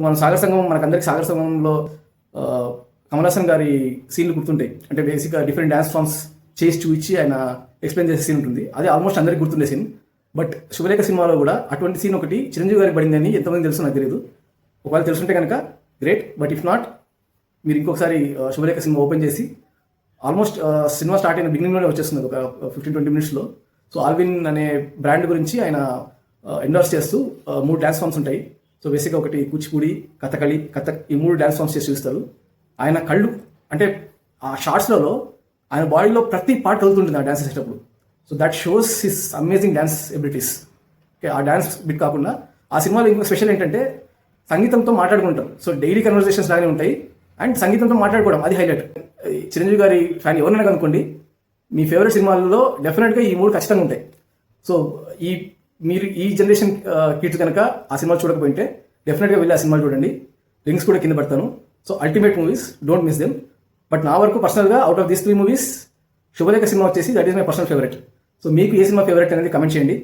మన సాగర్ సంఘం, మనకందరికి సాగర్ సంఘంలో కమల్ హాసన్ గారి సీన్లు గుర్తుంటాయి. అంటే బేసిక్గా డిఫరెంట్ డ్యాన్స్ ఫామ్స్ చేసి చూపించి ఆయన ఎక్స్ప్లెయిన్ చేసే సీన్ ఉంటుంది. అది ఆల్మోస్ట్ అందరికి గుర్తుండే సీన్. బట్ శుభలేఖ సినిమాలో కూడా అటువంటి సీన్ ఒకటి చిరంజీవి గారికి పడిందని ఎంతమంది తెలుసు నాకు తెలియదు. ఒకవేళ తెలుసుంటే కనుక గ్రేట్, బట్ ఇఫ్ నాట్ మీరు ఇంకొకసారి శుభలేఖ సినిమా ఓపెన్ చేసి ఆల్మోస్ట్ సినిమా స్టార్ట్ అయిన బిగినింగ్లోనే వచ్చేస్తుంది ఒక 15-20 మినిట్స్లో. సో ఆల్విన్ అనే బ్రాండ్ గురించి ఆయన ఎండోర్స్ చేస్తూ 3 డ్యాన్స్ ఫామ్స్ ఉంటాయి. సో బేసిక్గా ఒకటి కూచిపూడి, కథకళి, ఈ 3 డ్యాన్స్ ఫామ్స్ చేసి చూస్తారు. ఆయన కళ్ళు అంటే ఆ షార్ట్స్లలో ఆయన బాడీలో ప్రతి పార్ట్ కలుగుతుంటుంది ఆ డ్యాన్స్ చేసేటప్పుడు. So that shows his amazing dance abilities. Okay, ఆ డ్యాన్స్ బిట్ కాకుండా ఆ సినిమాలో ఇంకో స్పెషల్ ఏంటంటే సంగీతంతో మాట్లాడుకుంటారు. సో డైలీ కన్వర్సేషన్స్ లాగానే ఉంటాయి అండ్ సంగీతంతో మాట్లాడుకోవడం, అది హైలైట్. చిరంజీవి గారి ఫ్యాన్ ఎవరైనా కనుక్కోండి, మీ ఫేవరెట్ సినిమాలలో డెఫినెట్గా ఈ 3 ఖచ్చితంగా ఉంటాయి. సో మీరు ఈ జనరేషన్ కిడ్స్ కనుక ఆ సినిమాలు చూడకపోయింటే డెఫినెట్గా వెళ్ళి ఆ సినిమాలు చూడండి. లింక్స్ కూడా కింద పెడతాను. So ultimate movies, don't miss them. But నా వరకు పర్సనల్గా out of these 3 movies Subhalekha సినిమా వచ్చేసి that is my personal favourite. So మీకు ఏ సినిమా ఫేవరెట్ అనేది కమెంట్ చేయండి.